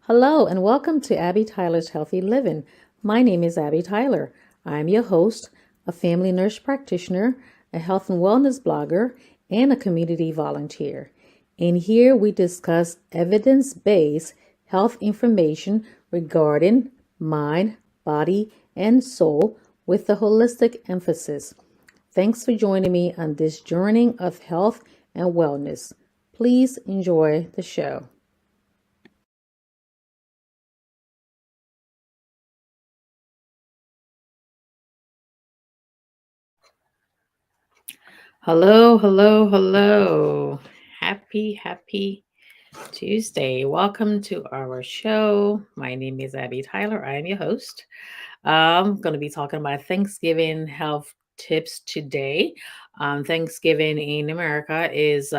Hello, and welcome to Abby Tyler's Healthy Living. My name is Abby Tyler. I'm your host, a family nurse practitioner, a health and wellness blogger, and a community volunteer. In here, we discuss evidence based health information regarding mind, body, and soul with a holistic emphasis. Thanks for joining me on this journey of health and wellness. Please enjoy the show. Hello, hello, hello. Happy Tuesday. Welcome to our show. My name is Abby Tyler. I am your host. I'm going to be talking about Thanksgiving health tips today. Thanksgiving in America is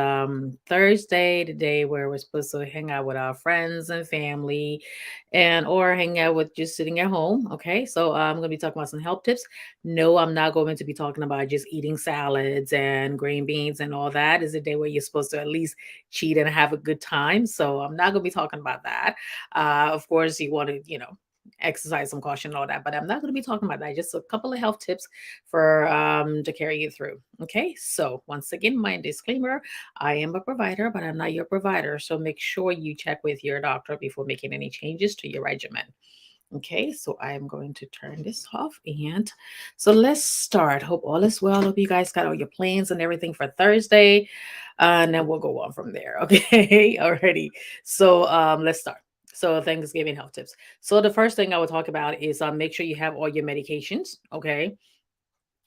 Thursday, the day where we're supposed to hang out with our friends and family and or hang out with just sitting at home. Okay, so I'm going to be talking about some health tips. No, I'm not going to be talking about just eating salads and green beans and all that. Is a day where you're supposed to at least cheat and have a good time. So I'm not going to be talking about that. Of course, you want to, exercise some caution and all that, but I'm not going to be talking about that. Just a couple of health tips for to carry you through. Okay, so once again, my disclaimer: I am a provider, but I'm not your provider. So make sure you check with your doctor before making any changes to your regimen. Okay, so I am going to turn this off. And so let's start. Hope all is well. Hope you guys got all your plans and everything for Thursday. And then we'll go on from there. Okay, already. So let's start. So Thanksgiving health tips. So the first thing I will talk about is make sure you have all your medications. Okay,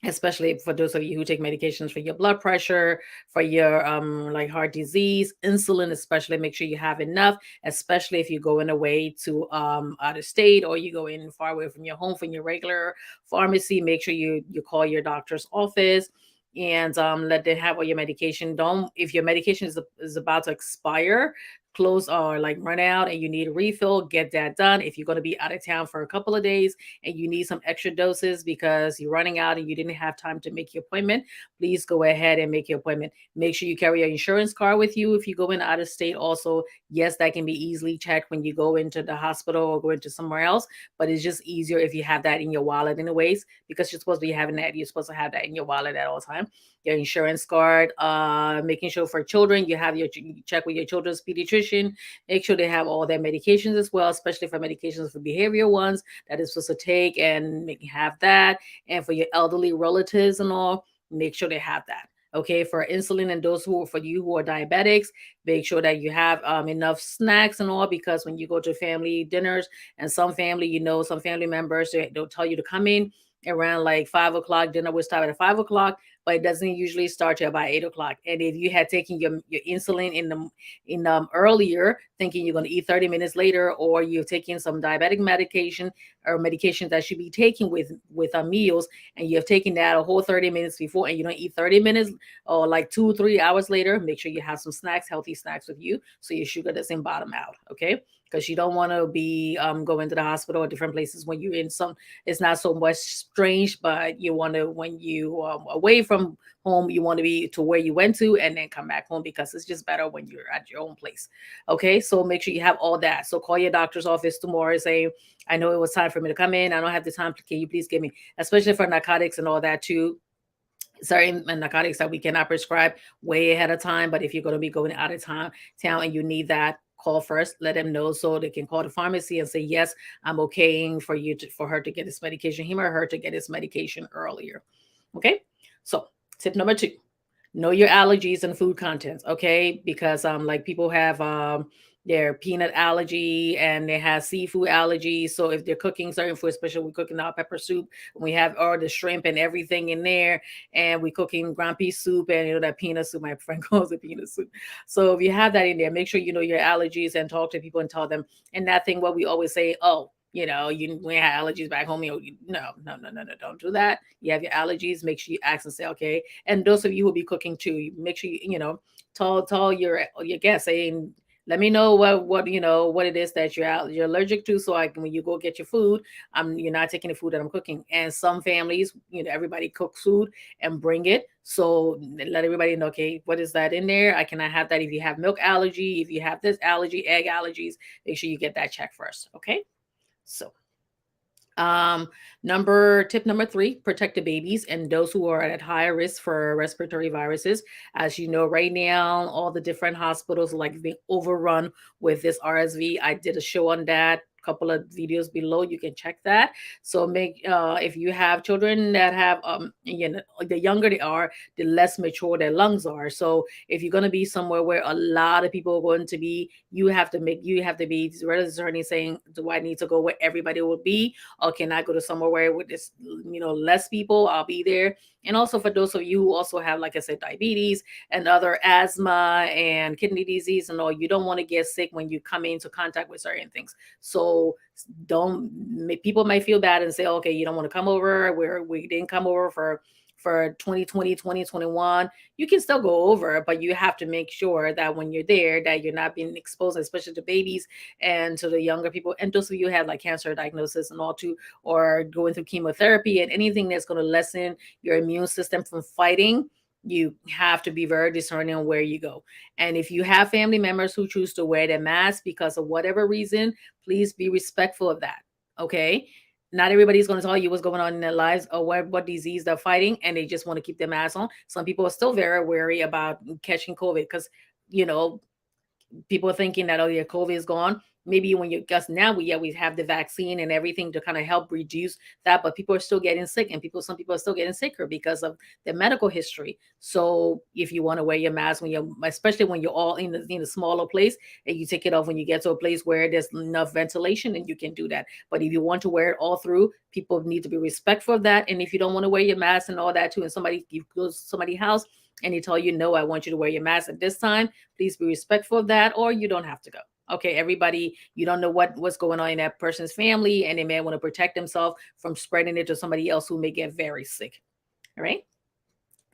especially for those of you who take medications for your blood pressure, for your like heart disease, insulin, especially make sure you have enough, especially if you're going away to out of state or you go in far away from your home from your regular pharmacy. Make sure you call your doctor's office and let them have all your medication. Don't, if your medication is about to expire, close or like run out and you need a refill, get that done. If you're going to be out of town for a couple of days and you need some extra doses because you're running out and you didn't have time to make your appointment, please go ahead and make your appointment. Make sure you carry your insurance card with you if you go in out of state. Also, yes, that can be easily checked when you go into the hospital or go into somewhere else, but it's just easier if you have that in your wallet anyways, because you're supposed to be having that. You're supposed to have that in your wallet at all time. Your insurance card, making sure for children, you check with your children's pediatrician, make sure they have all their medications as well, especially for medications for behavioral ones that is supposed to take and have that. And for your elderly relatives and all, make sure they have that. Okay, for insulin and those for you who are diabetics, make sure that you have enough snacks and all, because when you go to family dinners and some family, some family members, they'll tell you to come in around like 5 o'clock. Dinner will start at 5 o'clock, but it doesn't usually start till about 8 o'clock. And if you had taken your insulin in earlier, thinking you're going to eat 30 minutes later, or you're taking some diabetic medication or medications that should be taken with meals, and you have taken that a whole 30 minutes before, and you don't eat 30 minutes or like 2 3 hours later, make sure you have some snacks, healthy snacks with you, so your sugar doesn't bottom out. Okay, because you don't want to be going to the hospital or different places when you're in some, it's not so much strange, but you want to, when you away from home, you want to be to where you went to and then come back home, because it's just better when you're at your own place. Okay, so make sure you have all that. So call your doctor's office tomorrow and say, I know it was time for me to come in, I don't have the time, can you please give me, especially for narcotics and all that too, certain narcotics that we cannot prescribe way ahead of time. But if you're going to be going out of town and you need that, call first, let them know so they can call the pharmacy and say, yes, I'm okaying for her to get this medication, him or her to get this medication earlier. Okay, so tip number 2, know your allergies and food contents. Okay, because like people have their peanut allergy and they have seafood allergies. So if they're cooking certain food, especially we're cooking our pepper soup, we have all the shrimp and everything in there, and we're cooking ground pea soup and that peanut soup, my friend calls it peanut soup. So if you have that in there, make sure you know your allergies and talk to people and tell them. And that thing what we always say, oh, we have allergies back home. No, no, no, no, no, don't do that. You have your allergies. Make sure you ask and say, okay. And those of you who will be cooking too, make sure tell your guests saying, Let me know what it is that you're allergic to, so I can, when you go get your food, you're not taking the food that I'm cooking. And some families, everybody cooks food and bring it. So let everybody know, okay, what is that in there? I cannot have that. If you have milk allergy, if you have this allergy, egg allergies, make sure you get that checked first. Okay. So um, number 3, protect the babies and those who are at higher risk for respiratory viruses. As you know, right now, all the different hospitals are like being overrun with this RSV. I did a show on that. Couple of videos below, you can check that. So make if you have children that have the younger they are, the less mature their lungs are. So if you're going to be somewhere where a lot of people are going to be, you have to be really discerning, saying, do I need to go where everybody will be, or can I go to somewhere where with this, less people? I'll be there. And also for those of you who also have, like I said, diabetes and other asthma and kidney disease and all, you don't want to get sick when you come into contact with certain things. So don't people might feel bad and say, okay, you don't want to come over. We didn't come over for 2020, 2021. You can still go over, but you have to make sure that when you're there, that you're not being exposed, especially to babies and to the younger people. And those of you who have like cancer diagnosis and all too, or going through chemotherapy and anything that's going to lessen your immune system from fighting, you have to be very discerning on where you go. And if you have family members who choose to wear their mask because of whatever reason, please be respectful of that. Okay. Not everybody's going to tell you what's going on in their lives or what disease they're fighting, and they just want to keep their mask on. Some people are still very wary about catching COVID because, you know, people are thinking that, oh yeah, COVID is gone. Maybe when you guess now we have the vaccine and everything to kind of help reduce that, but people are still getting sick, and some people are still getting sicker because of their medical history. So if you want to wear your mask when you're, especially when you're all in a smaller place, and you take it off when you get to a place where there's enough ventilation, and you can do that. But if you want to wear it all through, people need to be respectful of that. And if you don't want to wear your mask and all that too, and you go to somebody's house and they tell you, no, I want you to wear your mask at this time, please be respectful of that, or you don't have to go. Okay, everybody, you don't know what's going on in that person's family, and they may want to protect themselves from spreading it to somebody else who may get very sick. All right.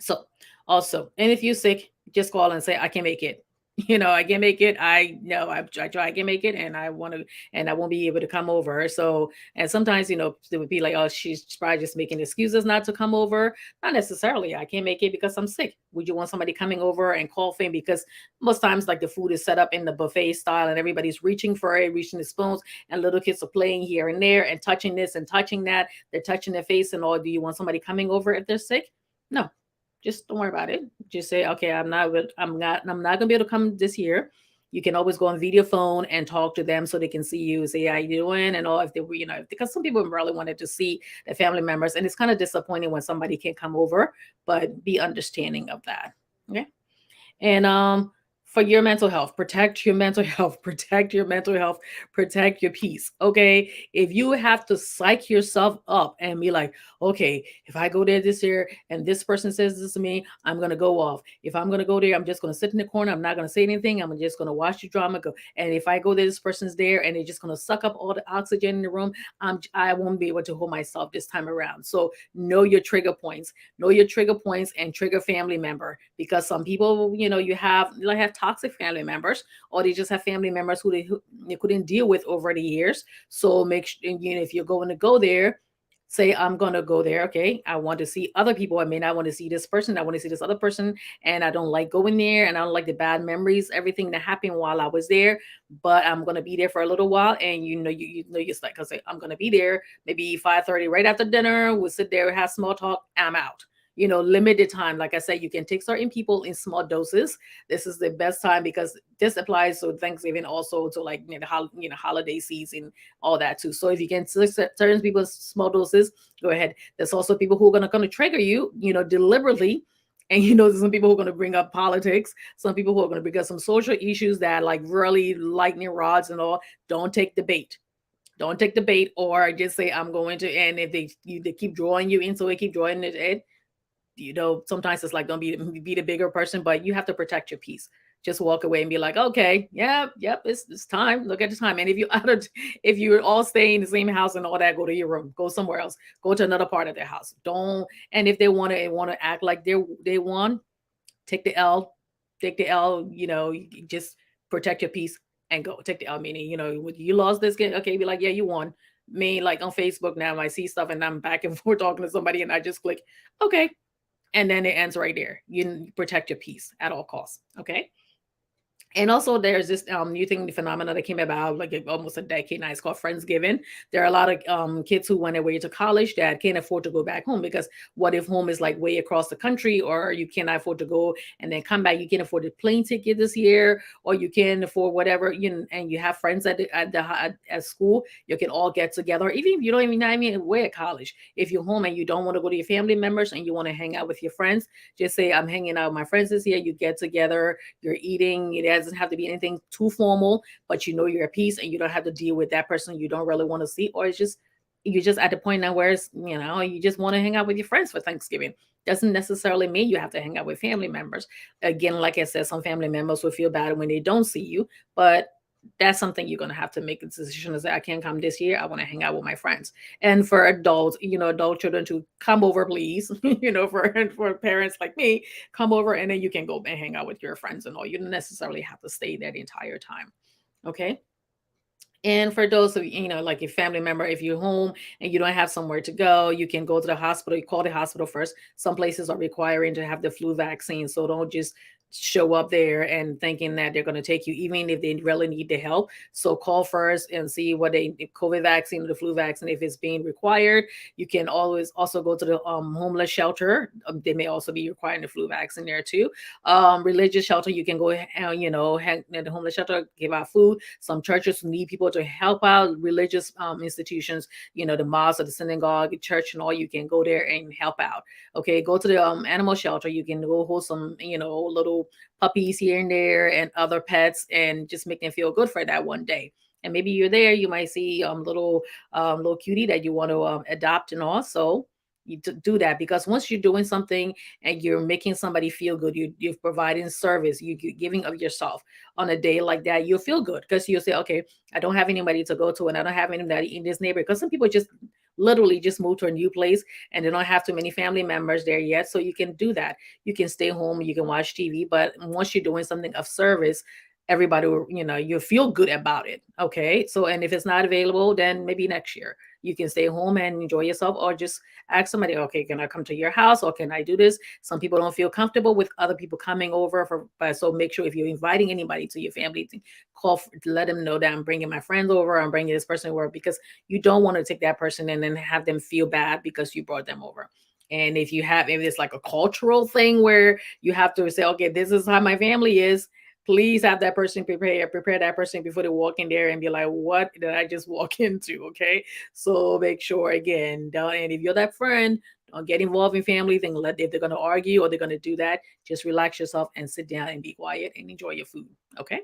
So also, and if you're sick, just call and say, I can make it. I can make it. I know I try, I can make it, and I want to, and I won't be able to come over. So, and sometimes, they would be like, oh, she's probably just making excuses not to come over. Not necessarily. I can't make it because I'm sick. Would you want somebody coming over and coughing? Because most times, like, the food is set up in the buffet style, and everybody's reaching for it, reaching the spoons, and little kids are playing here and there and touching this and touching that. They're touching their face and all. Do you want somebody coming over if they're sick? No, just don't worry about it. Just say, okay, I'm not gonna be able to come this year. You can always go on video phone and talk to them so they can see you, say how you doing and all. If they were, because some people really wanted to see their family members, and it's kind of disappointing when somebody can't come over, but be understanding of that. Okay. And for your mental health, protect your mental health, protect your mental health, protect your peace. Okay. If you have to psych yourself up and be like, okay, if I go there this year and this person says this to me, I'm gonna go off. If I'm gonna go there, I'm just gonna sit in the corner. I'm not gonna say anything. I'm just gonna watch the drama go. And if I go there, this person's there and they're just gonna suck up all the oxygen in the room, I won't be able to hold myself this time around. So know your trigger points and trigger family member, because some people, you have toxic family members, or they just have family members who they couldn't deal with over the years. So make sure, if you're going to go there, say, I'm going to go there. Okay, I want to see other people. I mean, I want to see this person, I want to see this other person, and I don't like going there, and I don't like the bad memories, everything that happened while I was there. But I'm going to be there for a little while, and you're like, I say, I'm going to be there maybe 5:30 right after dinner. We'll sit there, have small talk, I'm out. Limited time. Like I said, you can take certain people in small doses. This is the best time, because this applies to Thanksgiving, also to, like, holiday season, all that too. So if you can certain people small doses, go ahead. There's also people who are gonna trigger you, deliberately. And there's some people who are going to bring up politics, some people who are going to bring up some social issues that, like, really lightning rods and all. Don't take the bait. Don't take the bait, or just say, I'm going to. And if they keep drawing you into it, keep drawing it in, sometimes it's like, don't be the bigger person, but you have to protect your peace. Just walk away and be like, okay, yeah, yep, it's time. Look at the time. And if you're all staying in the same house and all that, go to your room, go somewhere else, go to another part of their house. Don't. And if they want to act like they won, take the L, take the L. Just protect your peace and go. Take the meaning, you lost this game. Okay, be like, yeah, you won. Me, like on Facebook now, I see stuff and I'm back and forth talking to somebody and I just click, okay. And then it ends right there. You protect your peace at all costs. Okay. And also, there's this new thing, the phenomena that came about like almost a decade now. It's called Friendsgiving. There are a lot of kids who went away to college that can't afford to go back home because what if home is like way across the country, or you cannot afford to go and then come back? You can't afford the plane ticket this year, or you can't afford whatever. And you have friends at school. You can all get together, even if you don't even know. I mean, away at college. If you're home and you don't want to go to your family members and you want to hang out with your friends, just say, "I'm hanging out with my friends this year." You get together, you're eating. It doesn't have to be anything too formal, but you're at peace and you don't have to deal with that person you don't really want to see, or it's just you're just at the point now where you just want to hang out with your friends for Thanksgiving. Doesn't necessarily mean you have to hang out with family members. Again, like I said, some family members will feel bad when they don't see you, but that's something you're going to have to make a decision to say, I can't come this year. I want to hang out with my friends. And for adults, adult children to come over, please, for parents like me, come over and then you can go and hang out with your friends and all. You don't necessarily have to stay there the entire time. Okay. And for those of like your family member, if you're home and you don't have somewhere to go, you can go to the hospital. You call the hospital first. Some places are requiring to have the flu vaccine, so don't just show up there and thinking that they're going to take you, even if they really need the help. So call first and see what the COVID vaccine or the flu vaccine, if it's being required. You can always also go to the homeless shelter. They may also be requiring the flu vaccine there too. Religious shelter, you can go, hang at the homeless shelter, give out food. Some churches need people to help out. Religious institutions, the mosque or the synagogue, the church, and all, you can go there and help out. Okay, go to the animal shelter. You can go hold some, little puppies here and there and other pets, and just make them feel good for that one day. And maybe you're there, you might see little cutie that you want to adopt, and also you do that, because once you're doing something and you're making somebody feel good, you're providing service, you're giving of yourself on a day like that, you'll feel good because you'll say, okay, I don't have anybody to go to and I don't have anybody in this neighborhood, because some people just literally just moved to a new place and they don't have too many family members there yet. So you can do that. You can stay home, you can watch TV, but once you're doing something of service, everybody will, you feel good about it. Okay. So, and if it's not available, then maybe next year you can stay home and enjoy yourself, or just ask somebody, okay, can I come to your house, or can I do this? Some people don't feel comfortable with other people coming over so make sure if you're inviting anybody to your family, to let them know that I'm bringing my friends over, I'm bringing this person over, because you don't want to take that person and then have them feel bad because you brought them over. And if it's like a cultural thing where you have to say, okay, this is how my family is, please have that person prepare that person before they walk in there and be like, what did I just walk into? Okay. So make sure, again, and if you're that friend, don't get involved in family thing. If they're going to argue or they're going to do that, just relax yourself and sit down and be quiet and enjoy your food. Okay.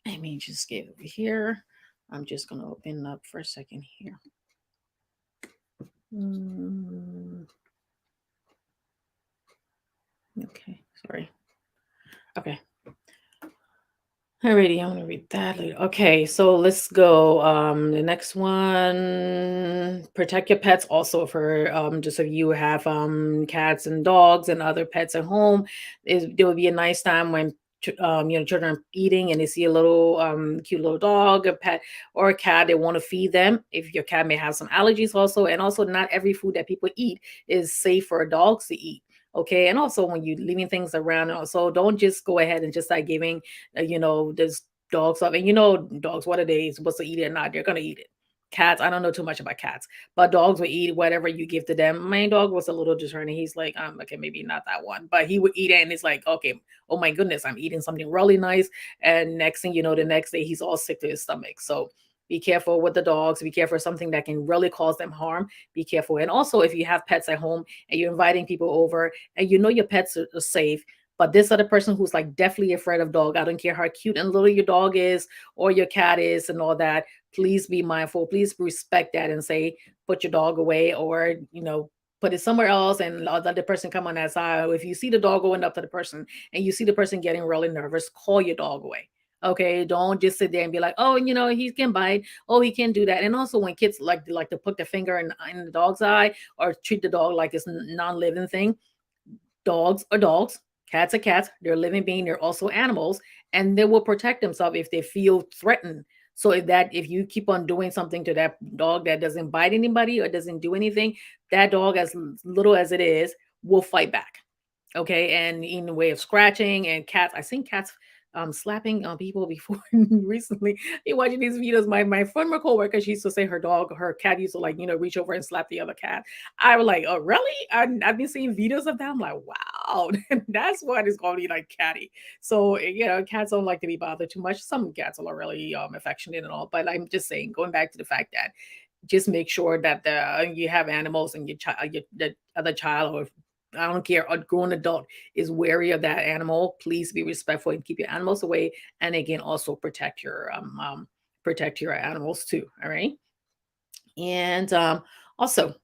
Let me just get over here. I'm just going to open up for a second here. Okay, sorry. Okay. Alrighty, I'm gonna read that later. Okay, so let's go. The next one, protect your pets. Also, for just if you have cats and dogs and other pets at home, there would be a nice time when children are eating and they see a little cute little dog, a pet, or a cat. They want to feed them. If your cat may have some allergies, also, and also not every food that people eat is safe for dogs to eat. Okay, and also when you're leaving things around, also don't just go ahead and just start giving there's dogs up, and dogs, what are they supposed to eat it or not? They're gonna eat it. Cats, I don't know too much about cats, but dogs will eat whatever you give to them. My dog was a little discerning. He's like, okay, maybe not that one, but he would eat it, and it's like, okay, oh my goodness, I'm eating something really nice, and next thing you know, the next day he's all sick to his stomach. So be careful with the dogs. Be careful, something that can really cause them harm. Be careful. And also, if you have pets at home and you're inviting people over and your pets are safe, but this other person who's like definitely afraid of dog, I don't care how cute and little your dog is or your cat is and all that, please be mindful. Please respect that and say, put your dog away, or, put it somewhere else and let the person come on that side. If you see the dog going up to the person and you see the person getting really nervous, call your dog away. Okay, don't just sit there and be like, oh, he can bite. Oh, he can do that. And also, when kids like to put their finger in the dog's eye or treat the dog like it's non-living thing, dogs are dogs. Cats are cats. They're living being. They're also animals, and they will protect themselves if they feel threatened. So if you keep on doing something to that dog that doesn't bite anybody or doesn't do anything, that dog, as little as it is, will fight back. Okay, and in the way of scratching and cats, I seen cats slapping people before recently. You watching these videos. My former coworker, she used to say her cat used to, like, reach over and slap the other cat. I was like, oh really? I've been seeing videos of that. I'm like, wow, that's what is going to be like catty. So cats don't like to be bothered too much. Some cats are really affectionate and all, but I'm just saying, going back to the fact that just make sure that you have animals, and your child, the other child, or I don't care, a grown adult is wary of that animal. Please be respectful and keep your animals away. And again, also protect your animals too. All right. And also,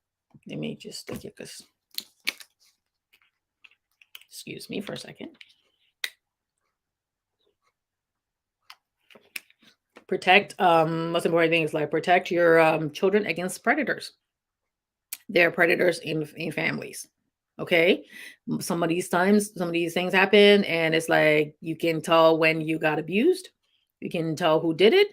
let me just get this. Excuse me for a second. Protect. Most important thing is, like, protect your children against predators. There are predators in families. Okay. Some of these times, some of these things happen, and it's like you can tell when you got abused, you can tell who did it.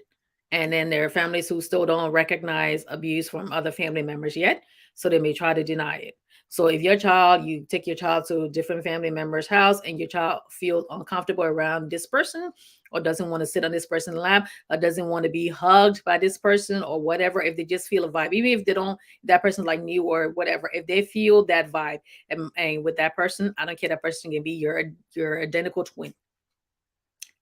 And then there are families who still don't recognize abuse from other family members yet, so they may try to deny it. So if you take your child to a different family member's house, and your child feels uncomfortable around this person, or doesn't want to sit on this person's lap, or doesn't want to be hugged by this person, or whatever, if they just feel a vibe, even if they don't, that person like you or whatever, if they feel that vibe, and with that person, I don't care, that person can be your identical twin.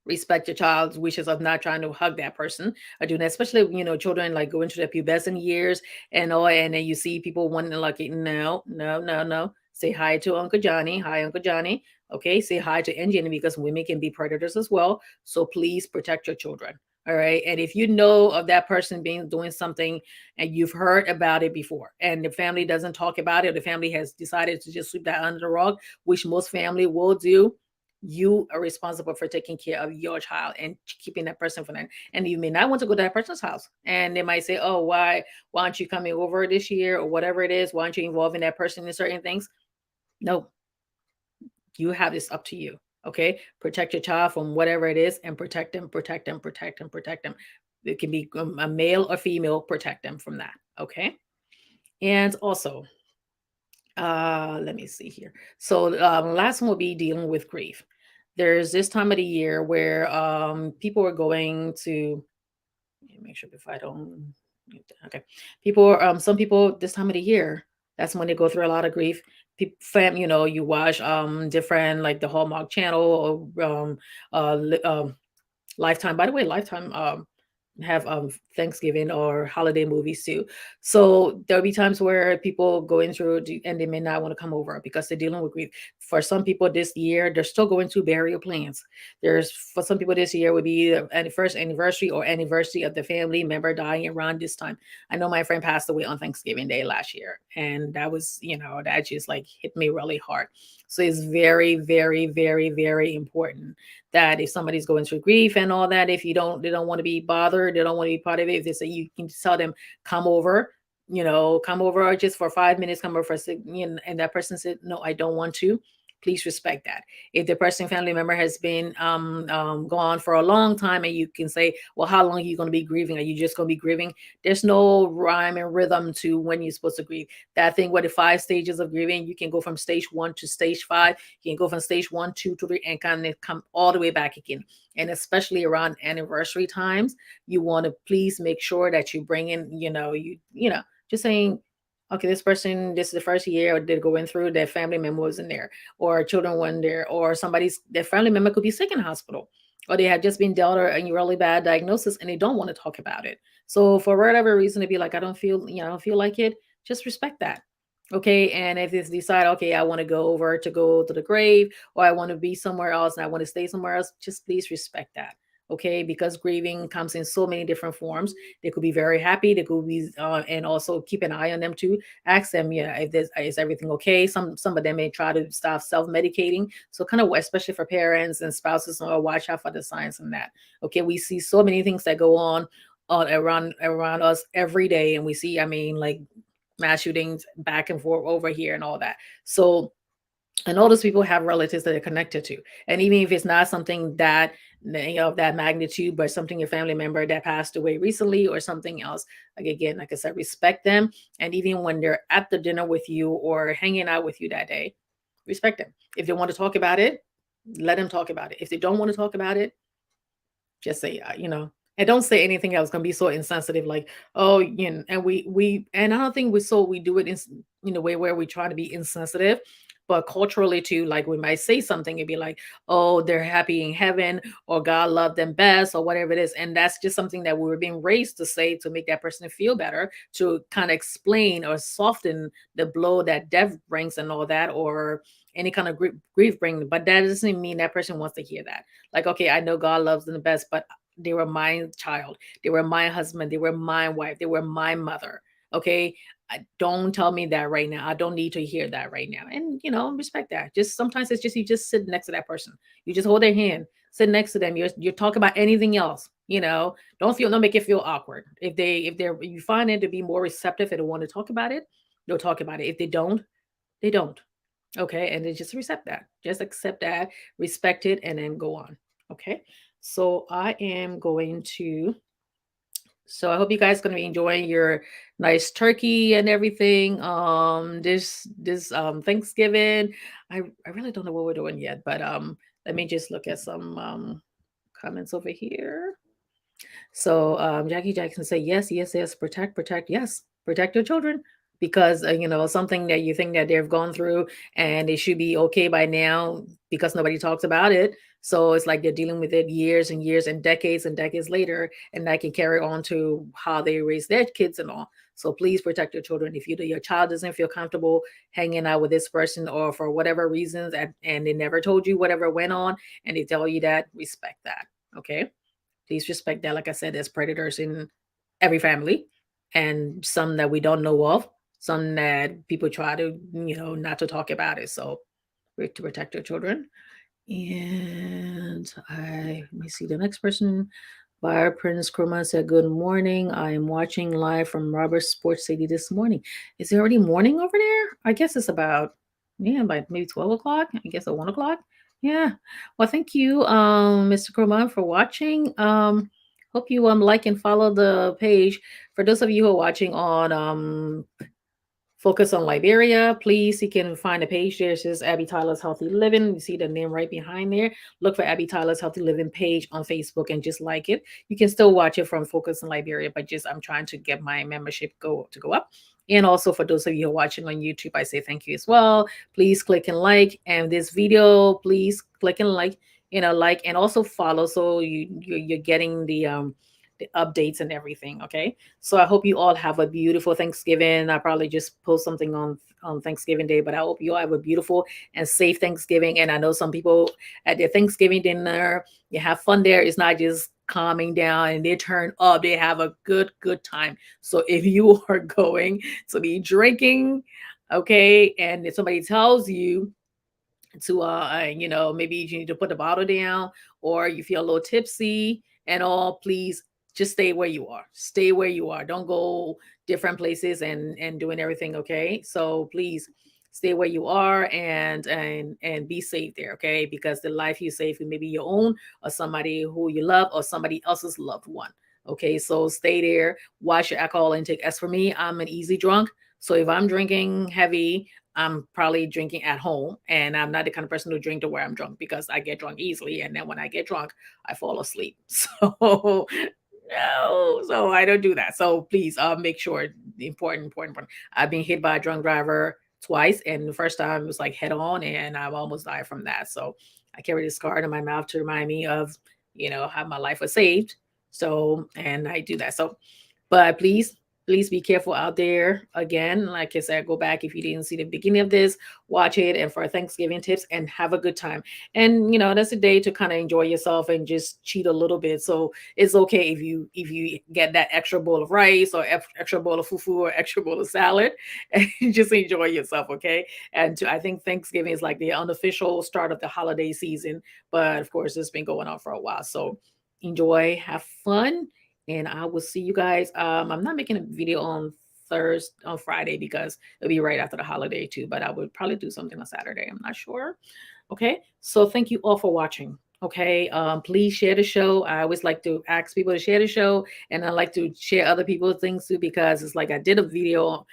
Respect your child's wishes of not trying to hug that person or doing that, especially children like going through their pubescent years and all, and then you see people wanting to, like, no, no, no, no. Say hi to Uncle Johnny. Hi, Uncle Johnny. Okay, say hi to Jenny, because women can be predators as well. So please protect your children. All right. And if you know of that person doing something, and you've heard about it before, and the family doesn't talk about it, or the family has decided to just sweep that under the rug, which most family will do, you are responsible for taking care of your child and keeping that person from that. And you may not want to go to that person's house, and they might say, oh, why aren't you coming over this year, or whatever it is, why aren't you involving that person in certain things? No, you have this up to you. Okay, protect your child from whatever it is, and protect them, protect them, protect them, protect them. It can be a male or female, protect them from that. Okay. And also, let me see here. So last one will be dealing with grief. There's this time of the year where people are going to, let me make sure before I don't, okay. Some people this time of the year, that's when they go through a lot of grief. You watch different, like the Hallmark Channel, or Lifetime. By the way, Lifetime have Thanksgiving or holiday movies too. So there'll be times where people going through and they may not want to come over because they're dealing with grief. For some people this year, they're still going through burial plans. There's For some people this year would be the first anniversary or anniversary of the family member dying around this time. I know my friend passed away on Thanksgiving Day last year, and that was, that just like hit me really hard. So it's very, very, very, very important that if somebody's going through grief and all that, if they don't want to be bothered, they don't want to be part of it. If they say, you can just tell them, come over, come over just for 5 minutes, come over for and that person said, no, I don't want to. Please respect that. If the person family member has been gone for a long time, and you can say, well, how long are you going to be grieving? Are you just going to be grieving? There's no rhyme and rhythm to when you're supposed to grieve. That thing where the 5 stages of grieving, you can go from stage 1 to stage 5. You can go from stage 1, 2 to 3, and kind of come all the way back again. And especially around anniversary times, you want to please make sure that you bring in, just saying, okay, this is the first year they're going through, their family member was in there, or children were in there, or their family member could be sick in the hospital, or they had just been dealt a really bad diagnosis and they don't want to talk about it. So for whatever reason, to be like, I don't feel like it, just respect that. Okay. And if it's decide, okay, I want to go to the grave, or I want to be somewhere else and I want to stay somewhere else, just please respect that. Okay, because grieving comes in so many different forms. They could be very happy. They could be, and also keep an eye on them too. Ask them, if there's is everything okay. Some of them may try to stop self medicating. So kind of, especially for parents and spouses, watch out for the signs and that. Okay, we see so many things that go on around us every day, and we see, I mean, like mass shootings back and forth over here and all that. So And all those people have relatives that they're connected to. And even if it's not something that, of that magnitude, but something, a family member that passed away recently or something else, like, again, like I said, respect them. And even when they're at the dinner with you or hanging out with you that day, respect them. If they want to talk about it, let them talk about it. If they don't want to talk about it, just say, and don't say anything else. Gonna be so insensitive, like, oh, and and I don't think we do it in a way where we try to be insensitive, but culturally too, like we might say something and be like, oh, they're happy in heaven, or God loved them best, or whatever it is, and that's just something that we were being raised to say to make that person feel better, to kind of explain or soften the blow that death brings and all that, or any kind of grief bring. But that doesn't mean that person wants to hear that. Like, okay, I know God loves them the best, but they were my child. They were my husband. They were my wife. They were my mother. Okay. Don't tell me that right now. I don't need to hear that right now. And, respect that. Just sometimes it's just, you just sit next to that person. You just hold their hand, sit next to them. You're talking about anything else, don't make it feel awkward. If you find it to be more receptive and want to talk about it, they'll talk about it. If they don't, they don't. Okay, and then just accept that. Just accept that, respect it, and then go on. Okay. So I am going to. So I hope you guys going to be enjoying your nice turkey and everything. This Thanksgiving. I really don't know what we're doing yet, but let me just look at some comments over here. So Jackie Jackson say yes, yes, yes, protect, yes, protect your children, because something that you think that they've gone through and they should be okay by now because nobody talks about it. So it's like they're dealing with it years and years and decades later, and that can carry on to how they raise their kids and all. So please protect your children. If your child doesn't feel comfortable hanging out with this person, or for whatever reasons, and they never told you whatever went on, and they tell you that, respect that. Okay. Please respect that. Like I said, there's predators in every family, and some that we don't know of, some that people try to, not to talk about it. So we're to protect our children. And let me see the next person. Bar Prince Kruma said, good morning. I am watching live from Robert Sports City this morning. Is it already morning over there? I guess it's about, yeah, by maybe 12 o'clock. I guess at 1 o'clock. Yeah. Well, thank you, Mr. Kruma, for watching. Hope you like and follow the page. For those of you who are watching on Focus on Liberia. Please, you can find a page there. It says Abby Tyler's Healthy Living. You see the name right behind there. Look for Abby Tyler's Healthy Living page on Facebook and just like it. You can still watch it from Focus on Liberia, but just I'm trying to get my membership go up. And also for those of you who are watching on YouTube, I say thank you as well. Please click and like. And this video, please click and like, like, and also follow, so you're getting the updates and everything. Okay. So I hope you all have a beautiful Thanksgiving. I probably just post something on Thanksgiving Day, but I hope you all have a beautiful and safe Thanksgiving. And I know some people at their Thanksgiving dinner, you have fun there. It's not just calming down and they turn up. They have a good time. So if you are going to be drinking, okay, and if somebody tells you to maybe you need to put the bottle down, or you feel a little tipsy and all, please just stay where you are. Stay where you are. Don't go different places and doing everything. Okay, so please stay where you are, and be safe there. Okay, because the life you save may be your own, or somebody who you love, or somebody else's loved one. Okay, so stay there. Watch your alcohol intake. As for me, I'm an easy drunk, so if I'm drinking heavy, I'm probably drinking at home, and I'm not the kind of person to drink to where I'm drunk, because I get drunk easily, and then when I get drunk, I fall asleep. So no, so I don't do that. So please, make sure, important. I've been hit by a drunk driver twice, and the first time it was like head on, and I've almost died from that. So I carry this card in my mouth to remind me of, how my life was saved. So, and I do that. So, but please be careful out there. Again, like I said, go back if you didn't see the beginning of this, watch it, and for Thanksgiving tips, and have a good time. And that's a day to kind of enjoy yourself and just cheat a little bit. So it's okay if you get that extra bowl of rice, or extra bowl of fufu, or extra bowl of salad, and just enjoy yourself. Okay. And I think Thanksgiving is like the unofficial start of the holiday season, but of course it's been going on for a while. So enjoy, have fun, and I will see you guys. I'm not making a video on Friday, because it'll be right after the holiday too. But I would probably do something on Saturday. I'm not sure. Okay. So thank you all for watching. Okay. Please share the show. I always like to ask people to share the show, and I like to share other people's things too, because it's like I did a video,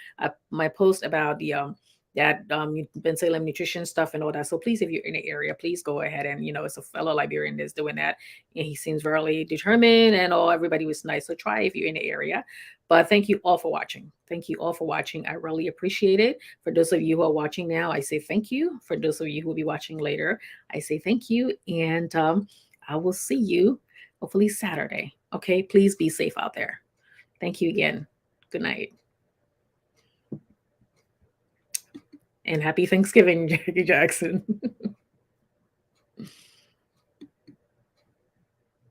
my post about the that Ben Salem nutrition stuff and all that. So please, if you're in the area, please go ahead and it's a fellow Liberian that's doing that, and he seems really determined, and everybody was nice. So try if you're in the area. But thank you all for watching. Thank you all for watching. I really appreciate it. For those of you who are watching now, I say thank you. For those of you who will be watching later, I say thank you. And I will see you hopefully Saturday. Okay. Please be safe out there. Thank you again. Good night. And happy Thanksgiving, Jackie Jackson.